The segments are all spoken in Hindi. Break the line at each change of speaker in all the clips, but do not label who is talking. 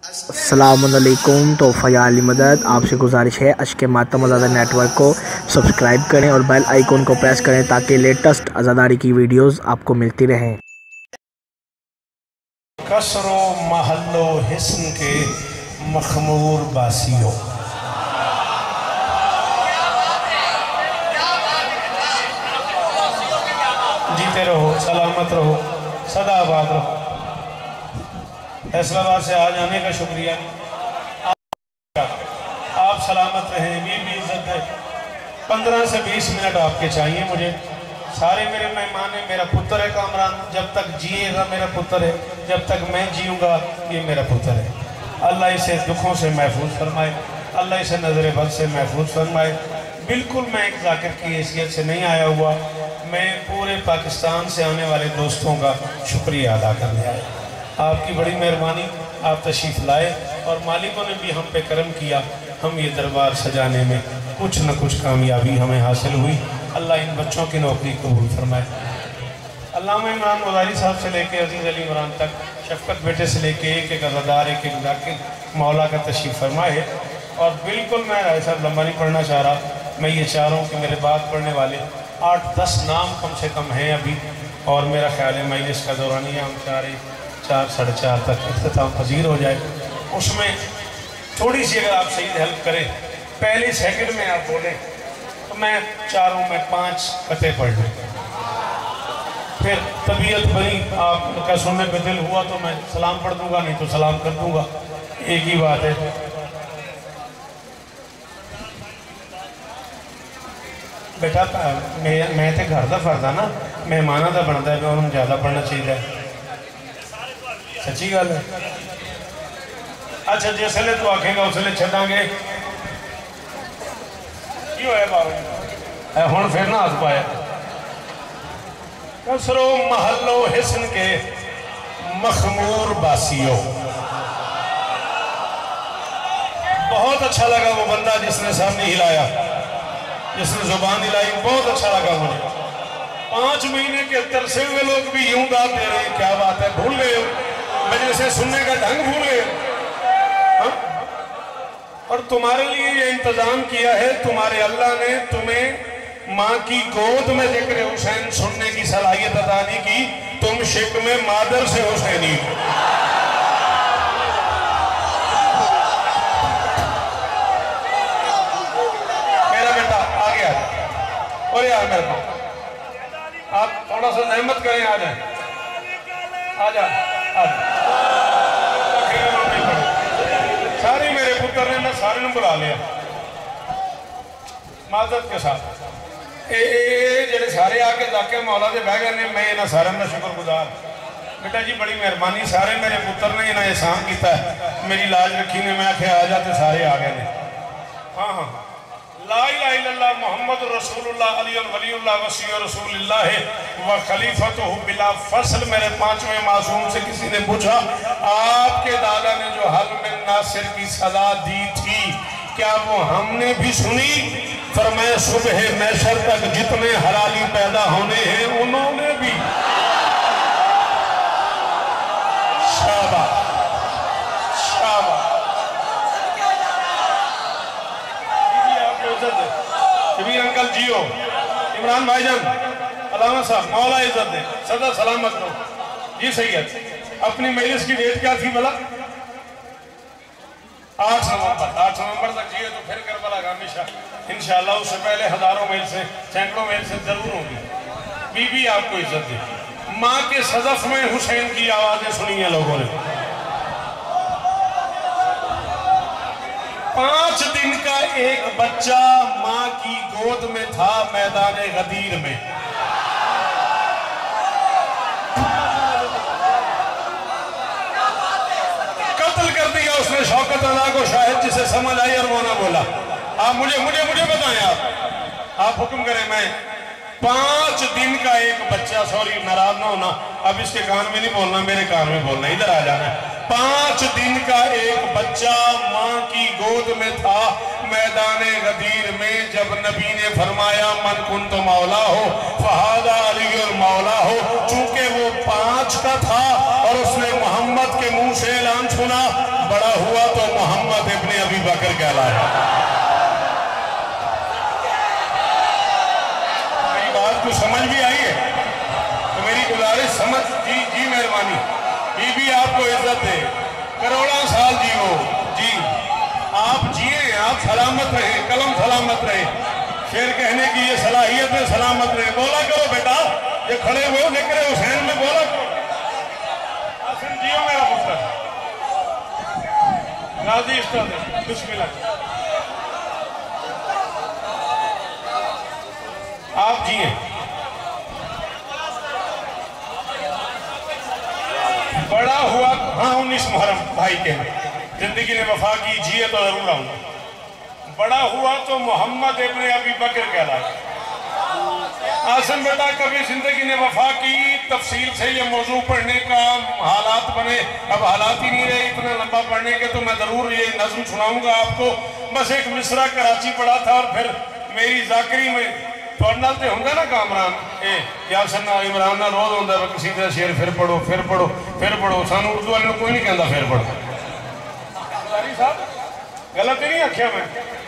अस्सलामुअलैकुम। तो फ़याली मदद आपसे गुजारिश है अश्क मातम आज़ादा नेटवर्क को सब्सक्राइब करें और बेल आइकन को प्रेस करें ताकि लेटेस्ट आज़ादारी की वीडियोस आपको मिलती रहें।
कसरो महल्लो हिस्न के मखमूर बासियों, जीते रहो, सलामत रहो, सदा आबाद रहो। फैसलाबाद से आज आने का शुक्रिया। आप सलामत रहें, भी इज्जत है। 15 से 20 मिनट आपके चाहिए मुझे। सारे मेरे मेहमान हैं। मेरा पुत्र है कामरान, जब तक जिएगा मेरा पुत्र है, जब तक मैं जीऊँगा ये मेरा पुत्र है। अल्लाह इसे दुखों से महफूज फरमाए, अल्लाह इसे नज़र बद से महफूज फरमाए। बिल्कुल मैं एक जाकिर की हैसियत से नहीं आया हुआ, मैं पूरे पाकिस्तान से आने वाले दोस्तों का शुक्रिया अदा करने आया। आपकी बड़ी मेहरबानी, आप तशरीफ़ लाए और मालिकों ने भी हम पे करम किया। हम ये दरबार सजाने में कुछ न कुछ कामयाबी हमें हासिल हुई। अल्लाह इन बच्चों की नौकरी कबूल फरमाए। अल्लामा इमरान वज़ारी साहब से लेके अजीज़ अली इमरान तक, शफ़क़त बेटे से लेके एक एक अज़ादार, एक एक जाकिर मौला का तशरीफ़ फरमाए। और बिल्कुल मैं राय साहब लंबा नहीं पढ़ना चाह रहा, मैं ये चाह रहा हूँ कि मेरे बात पढ़ने वाले 8-10 नाम कम से कम हैं अभी, और मेरा ख्याल है मजलिस का दौरानिया हम 4 साढ़े 4 तक इख्तिताम पजीर हो जाए। उसमें थोड़ी सी अगर आप सही हेल्प करें, पहले सेकंड में आप बोलें तो मैं चारों में 5 कते पढ़ लूँ। फिर तबीयत बनी, आपका सुनने पे दिल हुआ तो मैं सलाम पढ़ दूंगा, नहीं तो सलाम कर दूंगा, एक ही बात है। बेटा मैं तो घर का फर्द ना, मेहमाना का बनता है, उन्होंने ज़्यादा पढ़ना चाहिए। सच्ची गल है। अच्छा जिसले तू आखेगा उसले छड़ांगे की होया बाबा हुण फिर ना हाथ पाया। कसरो महल्लो हिस्न के मखमूर बासियों। बहुत अच्छा लगा वो बंदा जिसने सामने हिलाया, जिसने जुबान हिलाई, बहुत अच्छा लगा मुझे। 5 महीने के तरसे हुए लोग भी यूं दाद दे रहे हैं, क्या बात है, भूल गए हो मजलिसे सुनने का ढंग भूल गए। और तुम्हारे लिए ये इंतजाम किया है, तुम्हारे अल्लाह ने तुम्हें माँ की गोद में जिक्र हुसैन सुनने की सलाहियत अदा नहीं की, तुम शिक में मादर से हुसैनी। मेरा बेटा आ गया और यार मेरे को आप थोड़ा सा रहमत करें, आ जाए, आ जा। सारे मेरे पुत्र ने मैं सारे बुला लिया माजरत के साथ। जेडे सारे आके जाके मौला से बह गए ने, मैं इन्होंने सारे का शुक्रगुजार। बेटा जी बड़ी मेहरबानी, सारे मेरे पुत्र ने इन्हें एहसान किया, मेरी लाज रखी ने, मैं आखे आ जाते सारे आ गए ने। हाँ हाँ, ला इलाहा इल्लल्लाह मुहम्मद रसूलुल्लाह अलीयुल वलीयुल्लाह वसीयु रसूलिल्लाह व खलीफतुहु बिला फसल। मेरे 5वें मासूम से किसी ने पूछा, आपके दादा ने जो हल में नासिर की सजा दी थी क्या वो हमने भी सुनी? फरमाया सुबह महशर तक जितने हलाली पैदा होने हैं उन्होंने भी। शाबाश शाबाश, कबीर अंकल जियो, इमरान भाईजान, अलामा साहब, मौला इज्जत दे, सदा सलामत रहो जी। सही है। अपनी मजलिस की डेट क्या थी भला? 8 नवंबर तक जिए तो फिर करबला का हमेशा इंशाअल्लाह। उससे पहले हजारों मील से, सैकड़ों मील से जरूर होगी। बीबी आपको इज्जत दे। माँ के सदफ में हुसैन की आवाजें सुनी है लोगों ने। 5 दिन का एक बच्चा माँ की गोद में था मैदान गदीर में। कत्ल कर दिया उसने शौकत अदा को, शायद जिसे समझ आई और वो ना बोला। आप मुझे बताएं, आप हुक्म करें। मैं 5 दिन का एक बच्चा, सॉरी नाराज ना होना, अब इसके कान में नहीं बोलना, मेरे कान में बोलना, इधर आ जाना। 5 दिन का एक बच्चा माँ की गोद में था मैदान गदीर में। जब नबी ने फरमाया मन कुन तो मौला हो फहादा अली और मौला हो, चूंकि वो 5 का था और उसने मोहम्मद के मुंह से ऐलान सुना बड़ा हुआ तो मोहम्मद इब्ने अबी बकर कहलाया। मेरी बात को समझ भी आई है तो मेरी गुजारिश समझ जी जी मेहरबानी। बीबी आपको इज्जत दे, करोड़ों साल जियो जी, आप जिए, आप सलामत रहे, कलम सलामत रहे, शेर कहने की ये सलाहियत में सलामत रहे। बोला करो बेटा, ये खड़े हुए जिक्र हुसैन में बोला करो। आसिम जियो मेरा पुत्र, राजी इस्ताद बिस्मिल्लाह। आप जिए, बड़ा हुआ। हाँ 19 मुहर्रम भाई के जिंदगी ने वफा की, जिए तो जरूर आऊंगा। बड़ा हुआ तो मोहम्मद इब्ने अबी बकर कहलाया। आसिम बेटा कभी जिंदगी ने वफा की, तफसील से ये मौजू पढ़ने का हालात बने, अब हालात ही नहीं रहे इतना लंबा पढ़ने के, तो मैं जरूर ये नज़्म सुनाऊंगा आपको। बस एक मिसरा कराची पढ़ा था और फिर मेरी जाकरी में थोड़े नाल ते होंगे ना कामरान यासन इमरान ना रोज होंगे किसी का शेर फिर पढ़ो फिर पढ़ो फिर पढ़ो। सानू उर्दू वाले कोई नहीं कहता फिर पढ़ो। साहब गलत ही नहीं आख्या मैं,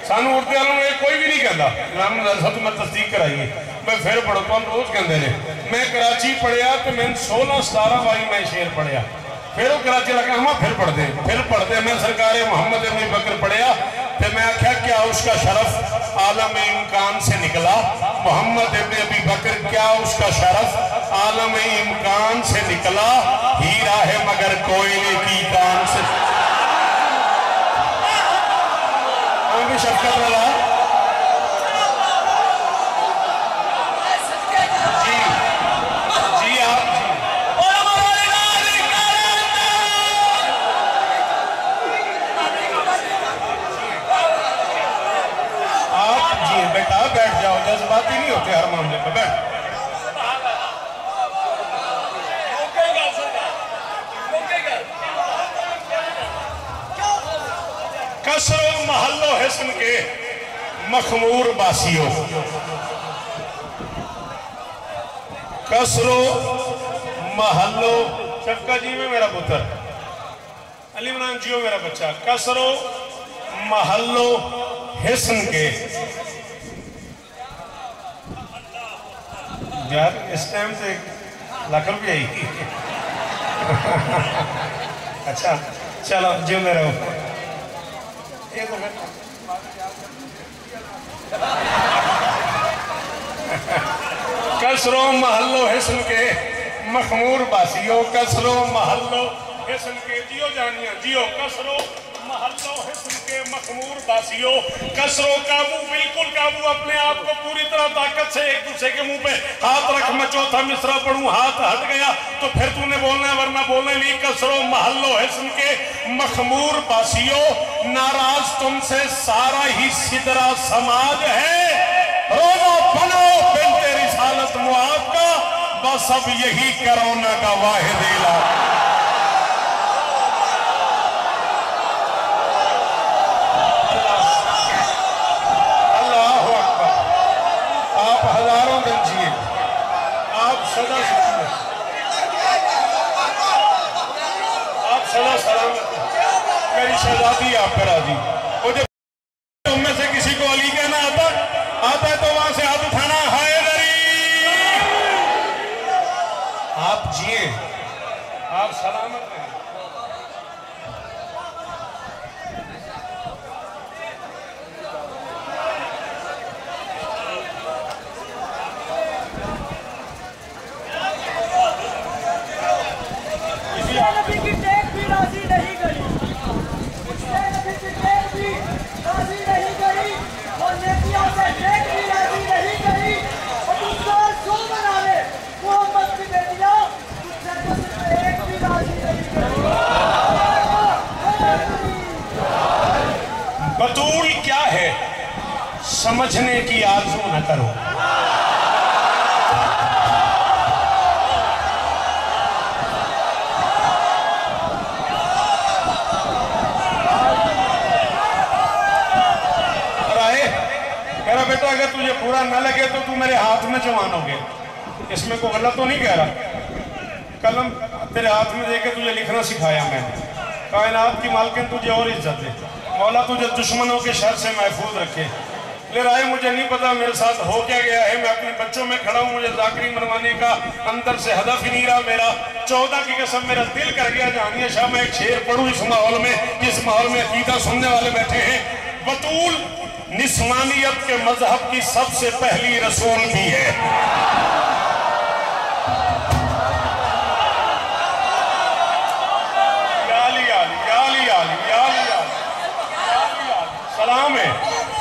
सानू उर्दू वालों कोई भी नहीं कहता। इमाम तो मैं तस्दीक कराई है, मैं फिर पढ़ो तो हम रोज कहते हैं। मैं कराची पढ़िया तो मैं 16-17 बारी मैं शेर पढ़िया, फिर वो कराची लगा हम फिर पढ़ते मैं सरकार मोहम्मद इब्ने बकर पढ़िया तो मैं आख्या क्या उसका शरफ आलम इम्कान से निकला। मोहम्मद इब्ने अबी बकर क्या उसका शरफ आलम इम्कान से निकला, हीरा है मगर कोयले की कान से। भी शफकत वाला जी जी आप जी बेटा बैठ जाओ, जज्बाती नहीं होते हर मामले पे, बैठ। कसरो महल्लो हिस्न के मखमूर बासियों, कसरो महल्लो शफका जी में मेरा पुत्र, अली इमरान जियो मेरा बच्चा, कसरो महल्लो हिस्न के। यार इस टाइम से लाख रुपये आई अच्छा चलो जियो मेरा ये तो कसरो महल्लो हिस्न के मखमूर बासियों, कसरो महल्लो हिस्न के जियो जानिया जियो, कसरो महल्लो हिस्न के मखमूर बासियों, कसरो काबू बिल्कुल काबू, अपने आप को पूरी तरह ताकत से एक दूसरे के मुंह पे हाथ रख। मैं चौथा मिसरा पढ़ूं हाथ हट गया तो फिर तूने बोलना है वरना बोलने नहीं। कसरो महल्लो हिस्न के मखमूर बासियों, नाराज तुमसे सारा ही सिदरा समाज है, रोजा बनो बिनते रिसालत मुआद का, बस अब यही कोरोना का वाहिद इलाज। हजारों दिन जिए, आप सदा सलामत, मेरी शहजादी आप पे राजी। मुझे उनमें से किसी को अली कहना आता है तो वहां से हाथ उठाना है गरीब। आप जिए, आप सलामत रहें। बतूल क्या है समझने की आरज़ू न करो, मेरा बेटा अगर तुझे पूरा न लगे तो तू मेरे हाथ में जवान हो गया। इसमें कोई गलत तो नहीं कह रहा। कलम तेरे हाथ में देके तुझे लिखना सिखाया मैंने, कायनात की मालकिन तुझे और इज्जत दे, मौला तुझे दुश्मनों के शर से महफूज रखे। ले रहा है मुझे नहीं पता मेरे साथ हो क्या गया है, मैं अपने बच्चों में खड़ा हूँ, मुझे जाकरी मनवाने का अंदर से हदफ ही नहीं रहा मेरा। 14 की कसम मेरा दिल कर गया जानिया शाह मैं एक शेर पढ़ूँ इस माहौल में, जिस माहौल में अकीदा सुनने वाले बैठे हैं। बतूल निस्वानियत के मजहब की सबसे पहली रसूल भी है।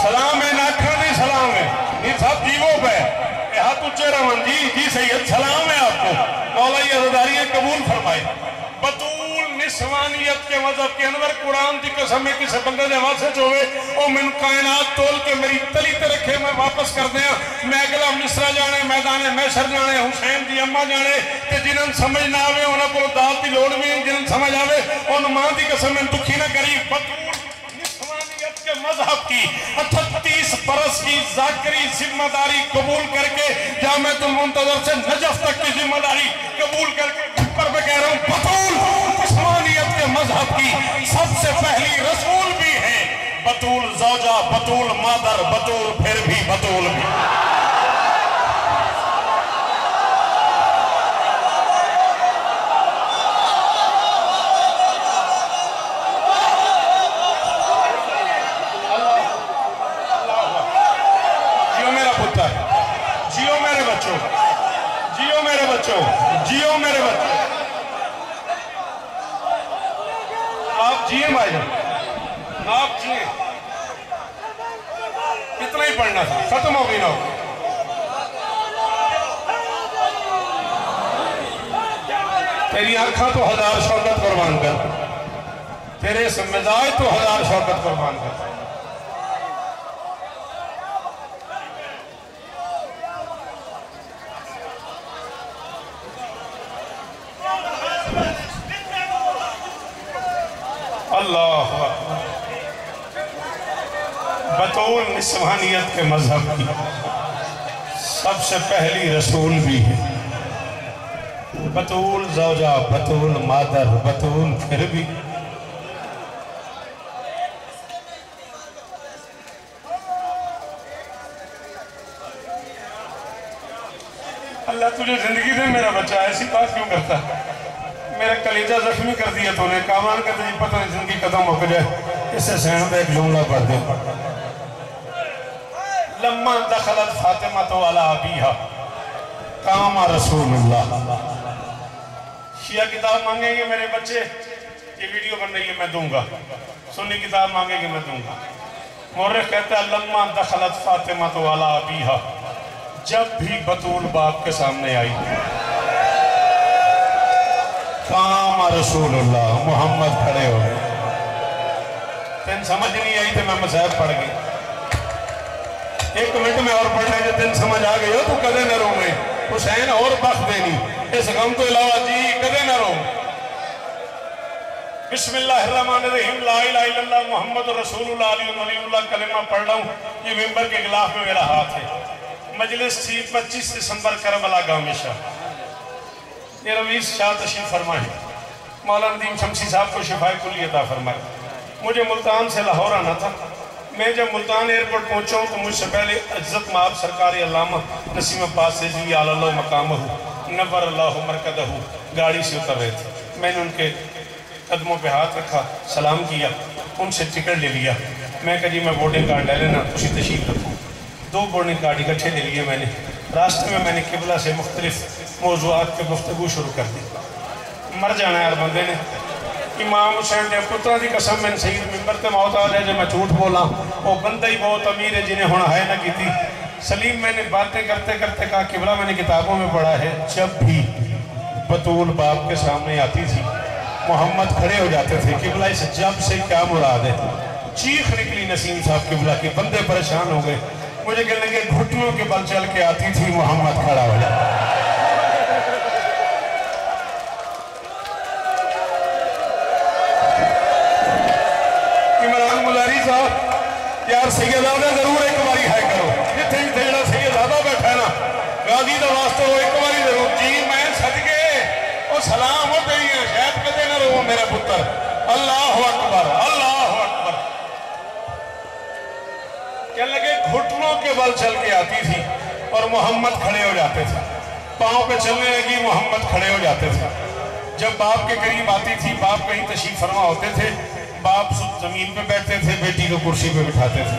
सलाम है नाखा नहीं सलाम है इन सब जीवों पे हाथ उच्चे रमन जी सैयद सलाम है आपको, मौला ये अज़दारियां कबूल फरमाए। बतूल निस्वानियत के मजहब के अनवर कुरान की कसम है किसी बंदे ने वासे होवे और मैनू कायनात तोल के मेरी तली ते रखे मैं वापस कर दिया। मैं अगला मिसरा जाने मैदान मैशर जाने हुसैन की अम्मा जाने ते जिन्हें समझ ना आवे उन्होंने को दाल की लोड़ भी जिन्हें समझ आवे उन मां की कसम में दुखी ना करी। बतूल के मजहब की 38 बरस की जाकरी जिम्मेदारी कबूल करके जामिअतुल मुंतज़र से नजफ तक की जिम्मेदारी कबूल करके ऊपर पे कह रहा हूं बतूल उस्मानियत के मजहब की सबसे पहली रसूल भी है। बतूल ज़ौजा, बतूल मादर, बतूल फिर भी बतूल भी। जियो मेरे बच्चों, जियो मेरे बच्चों, जियो मेरे बच्चों, आप जिए भाईजान, आप जिए। इतना ही पढ़ना था, खत्म हो गई ना। तेरी आंखा तो 1000 शौकत कुर्बान कर, तेरे मिजाज तो 1000 शौकत कुर्बान कर। अल्लाह बतूल निस्वानियत के मजहब की सबसे पहली रसूल भी है। बतूल ज़ौजा, बतूल मादर, बतूल फिर भी। अल्लाह तुझे जिंदगी दे मेरा बच्चा, ऐसी बात क्यों करता है? मेरा कलेजा जख्मी कर दिया तूने। कामान का तुझे पता नहीं जिंदगी कदम मुक जाए। इससे सहन का एक जुमला पढ़ दे। लम्मा दखलत फातिमा तो अला अबीहा कामा रसूलुल्लाह। शिया किताब मांगेंगे मेरे बच्चे, ये वीडियो बन रही है मैं दूंगा। सुन्नी किताब मांगेंगे मैं दूंगा। मौर्रिख कहता है लम्मा दखलत फातिमा तो अला अबीहा, जब भी बतूल बाप के सामने आई कामा रसूलुल्लाह, मोहम्मद खड़े हो गए। तेन समझ नहीं आई तो मैं मसाहब पढ़ गई। 1 मिनट में और पढ़ने जो तेन समझ आ गई हो तो कदे न रोवे। हुसैन और बख्त देनी इस गम तो अलावा जी कदे न रो। बिस्मिल्लाहिर्रहमानिर्रहीम ला इलाहा इल्लल्लाह मुहम्मद रसूलुल्लाह अलीउल्लाह कलिमा पढ़ रहा हूँ। ये मिंबर के गिलाफ में मेरा हाथ है। मजलिस थी 25 दिसंबर करबला गामिशा। ये रवीस शाह तशरीफ फरमाए, मौलाना नदीम शमसी साहब को शिफाए कुल्ली अता फरमाए। मुझे मुल्तान से लाहौर आना था। मैं जब मुल्तान एयरपोर्ट पहुंचा हूँ तो मुझसे पहले इज्जत माब सरकार अल्लामा नसीम अब्बास से जी आला मकामहू नव्वर अल्लाहु मरकदहू गाड़ी से उतर रहे थे। मैंने उनके कदमों पे हाथ रखा, सलाम किया, उनसे टिकट ले लिया। मैं कहा जी मैं बोर्डिंग कार्ड ले लेना, तुम तशरीफ रखो। 2 बोर्डिंग कार्ड इकट्ठे ले लिए मैंने। रास्ते में मैंने किबला से मुख्तलिफ मौज़ूआत पे गुफ्तगू शुरू कर दी। मर जाना यार बंदे ने। इमाम हुसैन ने पुत्रा की कसम मैंने सही मिंबर ते मौत आ जाए जो मैं झूठ बोला। वो बंदा ही बहुत अमीर है जिन्हें होना है ना की थी। सलीम मैंने बातें करते करते कहा किबला मैंने किताबों में पढ़ा है जब भी बतूल बाप के सामने आती थी मोहम्मद खड़े हो जाते थे। किबला इस जब से क्या मुराद है? चीख निकली नसीम साहब किबला के। बंदे परेशान हो गए। मुझे कहने लगे घुटनों के बल चल के आती थी मोहम्मद खड़ा हो जाता। इमरान मुलारी साहब यार सैयदादा जरूर एक बारी है करो जिथे जिथे जरा सैयदादा बैठा है ना गाजी का वास्ते वो एक बारी जरूर जी मैं सदके वो सलाम हो गई है शायद कदे ना रो मेरा पुत्र अल्लाह अकबर, अल्लाह अकबर। क्या लगे घुटनों के बल चल के आती थी और मोहम्मद खड़े हो जाते थे। पाँव पे चलने लगी, मोहम्मद खड़े हो जाते थे। जब बाप के करीब आती थी, बाप कहीं तशरीफ फरमा होते थे, बाप जमीन पे बैठते थे, बेटी को कुर्सी पे बिठाते थे।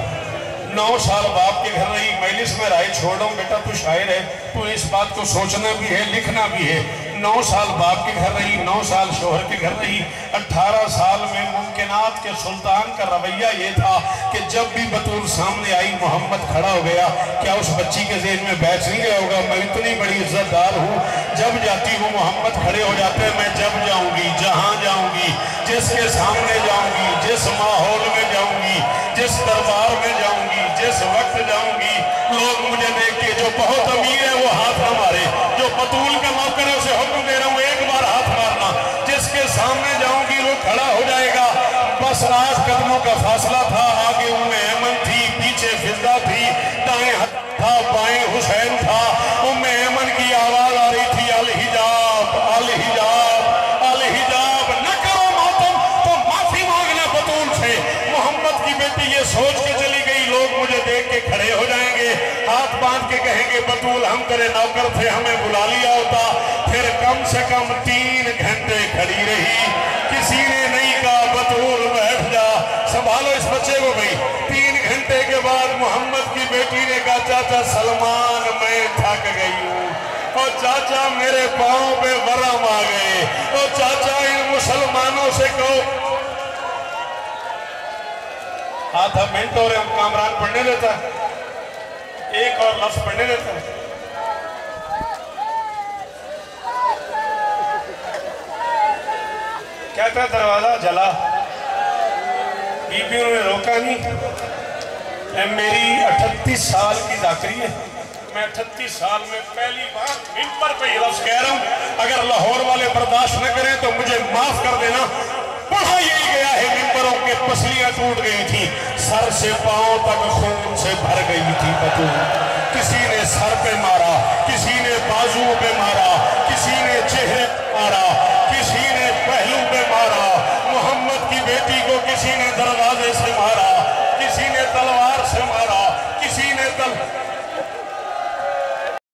9 साल बाप के घर रही, मजलिस में राय छोड़ रहा हूँ, बेटा तू शायर है, तू इस बात को सोचना भी है, लिखना भी है। 9 साल बाप के घर रही, 9 साल शोहर के घर रही। 18 साल में मुमकिनात के सुल्तान का रवैया ये था कि जब भी बतूल सामने आई, मोहम्मद खड़ा हो गया। क्या उस बच्ची के ज़हन में बैठ नहीं गया होगा, मैं इतनी बड़ी इज्जतदार हूँ, जब जाती हूँ मोहम्मद खड़े हो जाते हैं। मैं जब जाऊँगी, जहाँ जाऊँगी, जिसके सामने जाऊँगी, जिस माहौल में जाऊँगी, जिस दरबार में जाऊँगी, जिस वक्त जाऊँगी, लोग मुझे देख के, जो बहुत अमीर है वो हाथ न मारे, जो बतूल का नौकर है उसे हुक्म दे रहा हूँ एक बार हाथ मारना। जिसके सामने जाऊँगी वो खड़ा हो जाएगा। बस 8 कदमों का फासला था। आगे उम्मे ऐमन थी, पीछे फिजा थी, दाएं हक था, बाएं हुसैन था। उम्मे ऐमन की आवाज आ रही थी, अल हिजाब, अल हिजाब, अल हिजाब। न करो मातम तो माफी मांगना बतूल से। मोहम्मद की बेटी ये सोच के चली गई, लोग मुझे देख के खड़े हो जाएंगे, हाथ बांध के कहेंगे, बतूल हम तेरे नौकर थे, हमें बुला लिया होता। फिर कम से कम 3 घंटे खड़ी रही, किसी ने नहीं कहा बतूल बैठ जा, संभालो इस बच्चे को भाई। 3 घंटे के बाद मोहम्मद की बेटी ने कहा, चाचा सलमान मैं थक गई हूँ, और चाचा मेरे पाँव पे वरम आ गए, और चाचा इन मुसलमानों से कहो। आधा मिनट और हम कामरान पढ़ने देता है, एक और लफ्ज पढ़ने देता है। क्या था, दरवाजा जला, बीबी ने रोका नहीं। मेरी 38 साल की दाखिली है, मैं 38 साल में पहली बार मिंबर पे ये लफ्ज कह रहा हूँ। अगर लाहौर वाले बर्दाश्त न करें तो मुझे माफ कर देना। पढ़ा यही गया है, मिंबरों के पसलियां टूट गई थी, सर से पांव तक खून से भर गई थी बतूल। किसी ने सर पे मारा, किसी ने बाजुओं पे मारा, किसी ने चेहरे पे मारा,